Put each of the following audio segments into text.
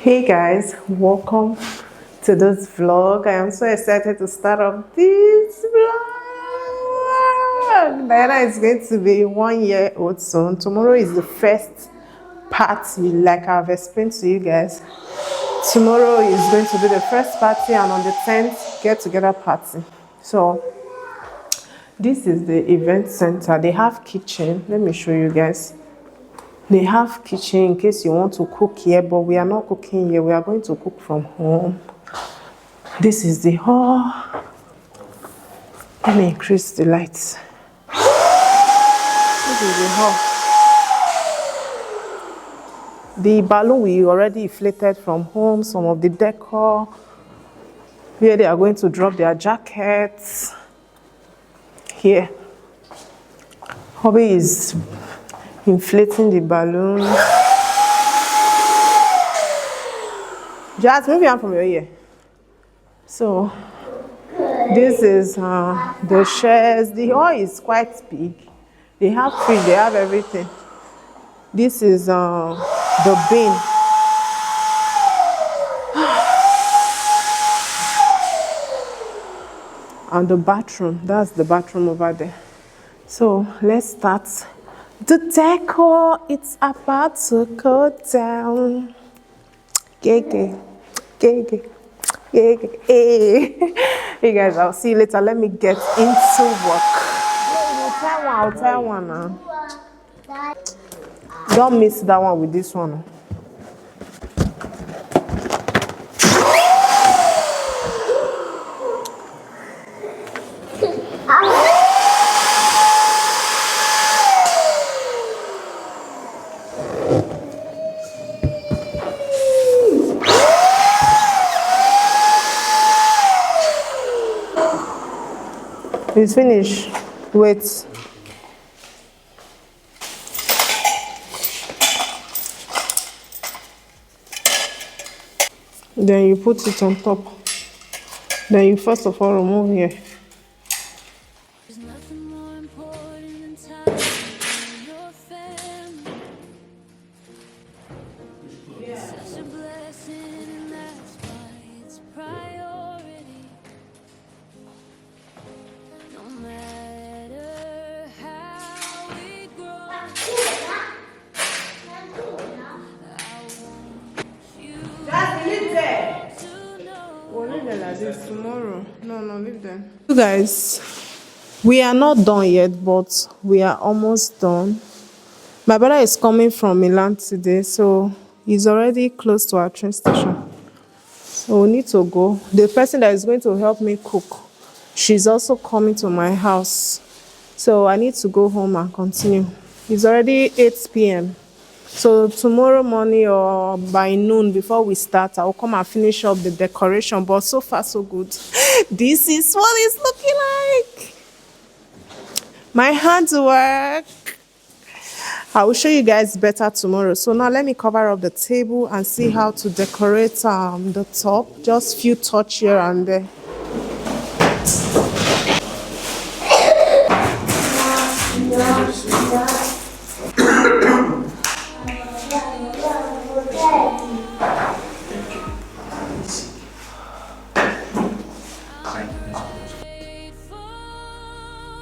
Hey guys, welcome to this vlog. I am so excited to start off this vlog. Diana is going to be 1 year old soon. Tomorrow is the first party, like I've explained to you guys. Tomorrow is going to be the first party, and on the 10th, get together party. So this is the event center. They have kitchen. Let me show you guys. They have kitchen in case you want to cook here, but we are not cooking here. We are going to cook from home. This is the hall. Let me increase the lights. This is the hall. The balloon we already inflated from home. Some of the decor. Here they are going to drop their jackets. Here. Hobby is inflating the balloon. Just maybe I'm from your ear. So this is the chairs. The hall is quite big. They have fridge, they have everything. This is the bin. And the bathroom. That's the bathroom over there. So let's start. The decor, it's about to go down. Hey guys, I'll see you later. Let me get into work. I'll tell one now. Don't miss that one with this one. It's finished. Wait. Then you put it on top. Then you first of all remove here. Tomorrow. No, leave them. You guys, we are not done yet, but we are almost done. My brother is coming from Milan today, so he's already close to our train station. So we need to go. The person that is going to help me cook, she's also coming to my house. So I need to go home and continue. It's already 8 p.m. So tomorrow morning or by noon before we start, I'll come and finish up the decoration. But so far so good. This is what it's looking like. My handwork. I will show you guys better tomorrow. So now let me cover up the table and see how to decorate the top. Just few touch here and there.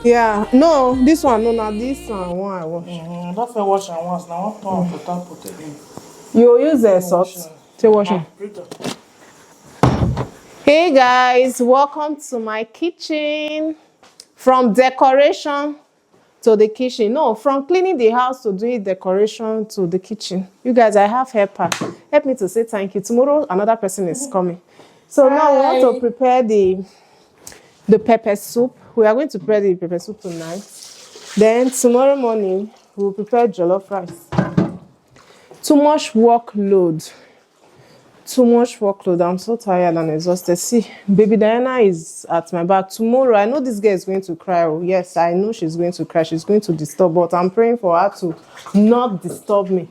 Yeah, no, this one, no, this one I wash. That's why wash and once now. Put it in. You use a salt to wash it. Hey guys, welcome to my kitchen. From decoration to the kitchen. No, from cleaning the house to doing decoration to the kitchen. You guys, I have helper. Help me to say thank you. Tomorrow, another person is coming. So now we want to prepare the pepper soup. We are going to prepare the pepper soup tonight. Then tomorrow morning, we'll prepare jollof rice. Too much workload. I'm so tired and exhausted. See, baby Diana is at my back. Tomorrow, I know this girl is going to cry. Oh, yes, I know she's going to cry. She's going to disturb, but I'm praying for her to not disturb me.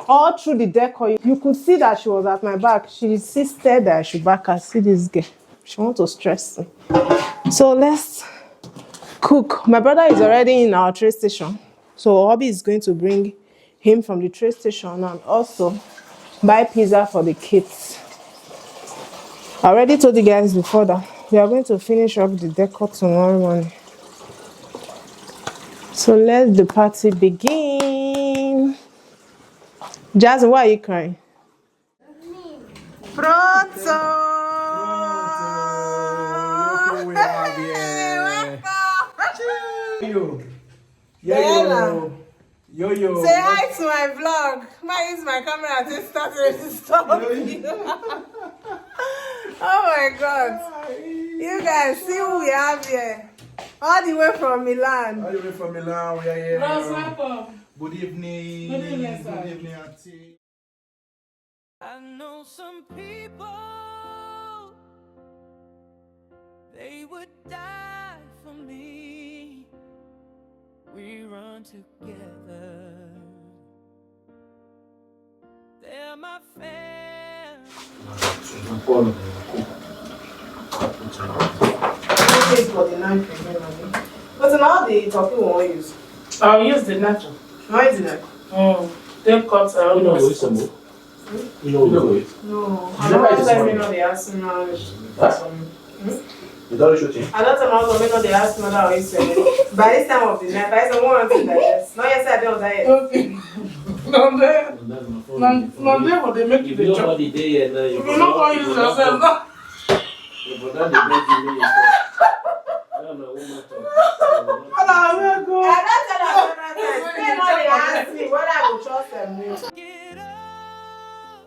All through the decor, you could see that she was at my back. She insisted that I should back her. See this girl. She wants to stress me. So let's cook. My brother is already in our train station. So Hobby is going to bring him from the train station, and also buy pizza for the kids. I already told you guys before that we are going to finish up the decor tomorrow morning. So let the party begin. Jazz, why are you crying? Pronto! Look who we have here. Bella. Yo. Say hi to my vlog. I use my camera to start to stop you. Oh my god. You guys see who we have here. All the way from Milan. All the way from Milan, we are here. Ross, welcome. Good evening. Good evening, sir. Good evening, Auntie. I know some people, they would die for me. We run together. They're my family. But now the talking won't use. I'll use the natural. Why is it? They cut You know wait some more. You know wait. No. You I never don't eat let me this know they ask me now. You don't shoot him. I don't tell me know they ask me now. By this time of the night, I don't want to digest. No, yes, I don't diet. Okay. No, there, but they make you If the you job. don't the day and If you not going to use yourself, no. But that the best you mean is no, woman talk. I will go. I don't tell them they know they ask me whether I will trust them. Get up,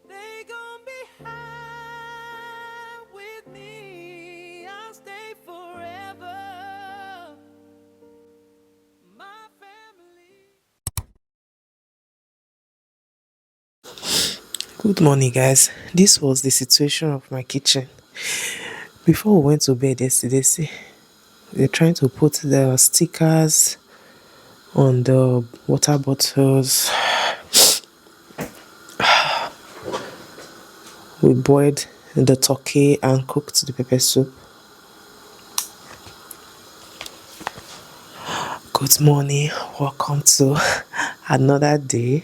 they gon' be high with me. I'll stay forever. My family. Good morning, guys. This was the situation of my kitchen. Before we went to bed yesterday, see, they're trying to put the stickers on the water bottles. We boiled the turkey and cooked the pepper soup. Good morning. Welcome to another day.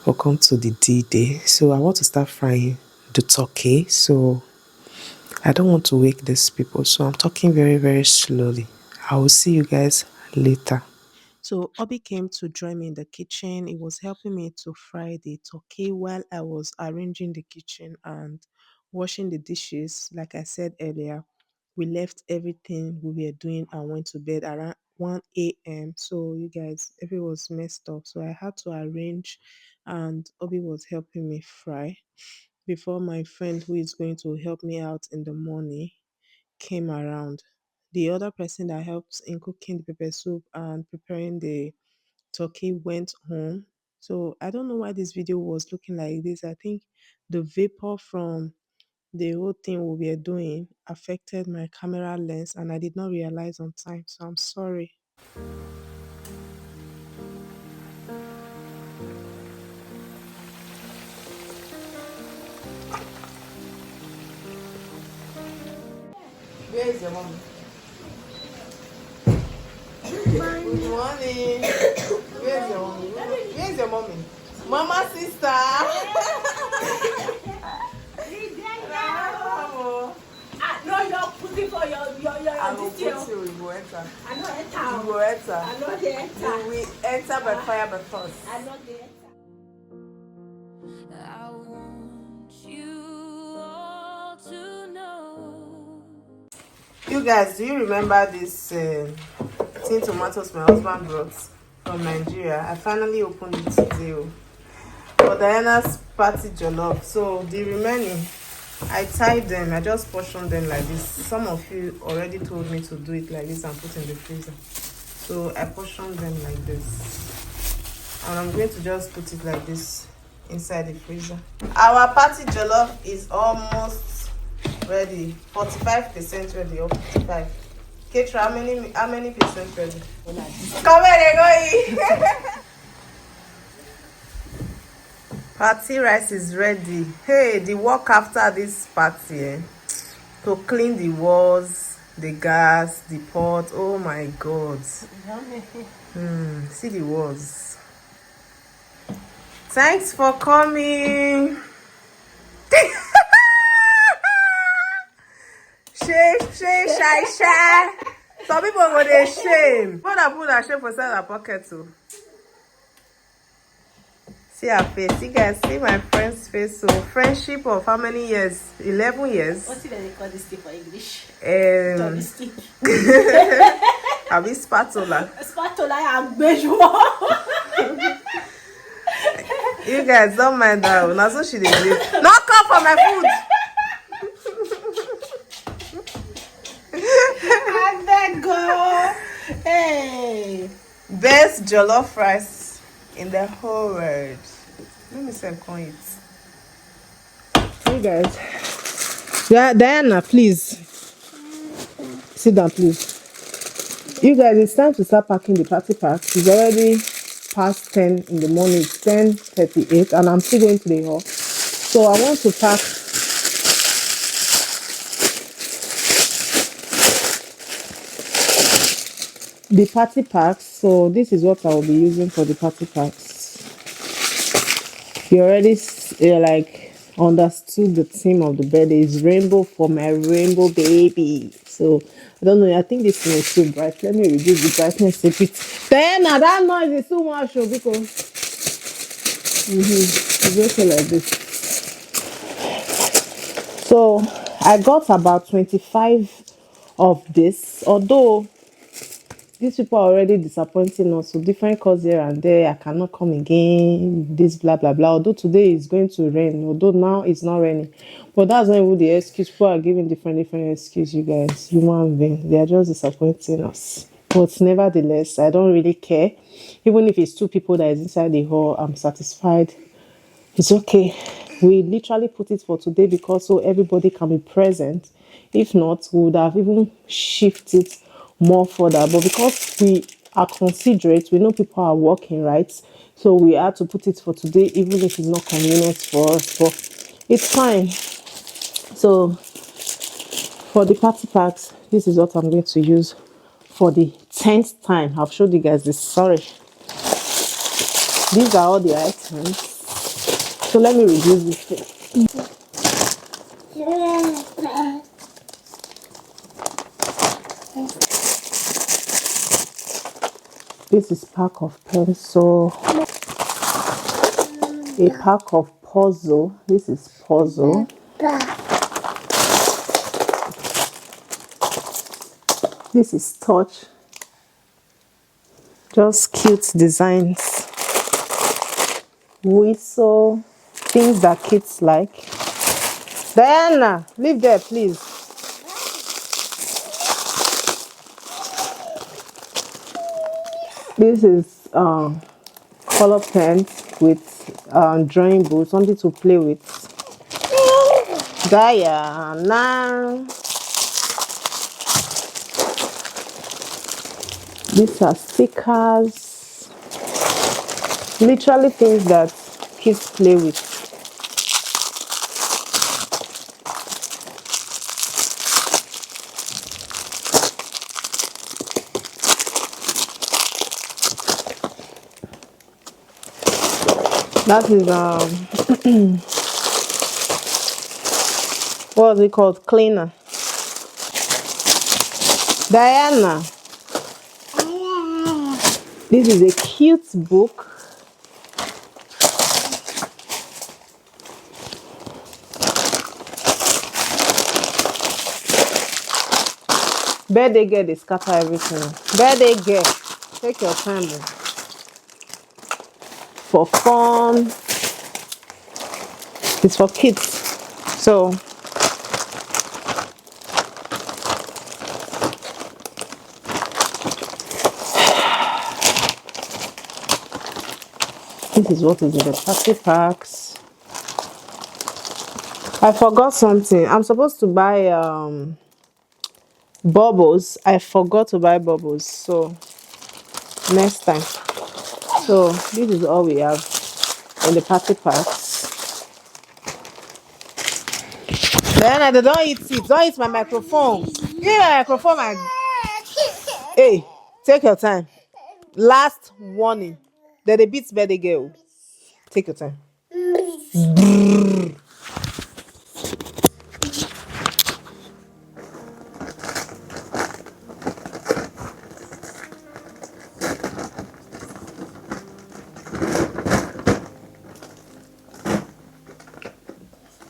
Welcome to the D-Day. So I want to start frying the turkey. So I don't want to wake these people. So I'm talking very, very slowly. I will see you guys later. So Obi came to join me in the kitchen. He was helping me to fry the turkey while I was arranging the kitchen and washing the dishes. Like I said earlier, we left everything we were doing and went to bed around 1 a.m. So you guys, everything was messed up. So I had to arrange and Obi was helping me fry before my friend who is going to help me out in the morning came around. The other person that helped in cooking the pepper soup and preparing the turkey went home. So I don't know why this video was looking like this. I think the vapor from the whole thing we were doing affected my camera lens and I did not realize on time. So I'm sorry. Where is your mommy? Good morning. Where's your mommy? Where's your mommy? Mama, sister. No, you're putting for your I will put detail. you, we will enter. I know We enter. will enter. I know they enter. We will enter by fire by force. I know they enter. I want you all to know. You guys, do you remember this tin tomatoes my husband brought from Nigeria? I finally opened it today for Diana's party jollof. So the remaining, I tied them. I just portioned them like this. Some of you already told me to do it like this and put in the freezer. So I portioned them like this. And I'm going to just put it like this inside the freezer. Our party jollof is almost ready. 45% ready or 55. Ketra, how many percent ready? Come here, go. Party rice is ready. Hey, the work after this party, to clean the walls, the gas, the pot. Oh my god. See the walls. Thanks for coming. Shy. Some people go dey shame. Put that shame for inside her pocket too. See her face. You guys see my friend's face. So friendship of how many years? 11 years. What do they call this thing for English? Stick. Abi spatula. Spatula and bejour. You guys don't mind that. Now so she dey live. Not come for my food. And then go. Hey. Best jollof rice in the whole world. Let me see if I can eat. You guys. Yeah, Diana, please. Sit down, please. You guys, it's time to start packing the party packs. It's already past 10 in the morning. It's 10:38 and I'm still going to the hall. So I want to pack the party packs. So this is what I will be using for the party packs. You already like understood the theme of the birthday is rainbow for my rainbow baby. So I don't know, I think this thing is too bright. Let me reduce the brightness a bit. Then that noise is too much because it's okay like this. So I got about 25 of this, although these people are already disappointing us. So different calls here and there. I cannot come again. This blah blah blah. Although today is going to rain. Although now it's not raining. But that's not even the excuse. People are giving different excuses, you guys. Human beings. They are just disappointing us. But nevertheless, I don't really care. Even if it's 2 people that is inside the hall, I'm satisfied. It's okay. We literally put it for today because so everybody can be present. If not, we would have even shifted more further, but because we are considerate, we know people are working, right? So we had to put it for today, even if it's not convenient for us, but it's fine. So for the party packs, this is what I'm going to use for the 10th time. I've showed you guys this. Sorry, these are all the items. So let me reduce this thing. This is pack of pencil, a pack of puzzle. This is puzzle. This is touch. Just cute designs. Whistle, things that kids like. Diana, leave there, please. This is color pens with drawing board, something to play with. Diana. These are stickers. Literally things that kids play with. That is what's it called? Cleaner. Diana. This is a cute book. Birthday girl, they scatter everything. Birthday girl, take your time. For fun. It's for kids. So this is what is in the party packs. I forgot something. I'm supposed to buy bubbles. I forgot to buy bubbles. So next time. So this is all we have in the party packs. Then I don't eat it. Don't eat my microphone. Give me my microphone. Hey, take your time. Last warning. That they beat birthday girl. Take your time.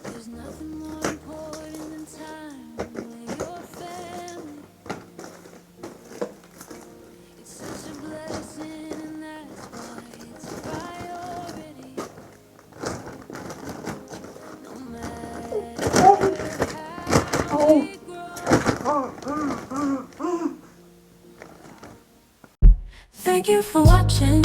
There's nothing more important than time with your family. It's such a blessing, and that's why it's a priority. No matter how we grow. Thank you for watching.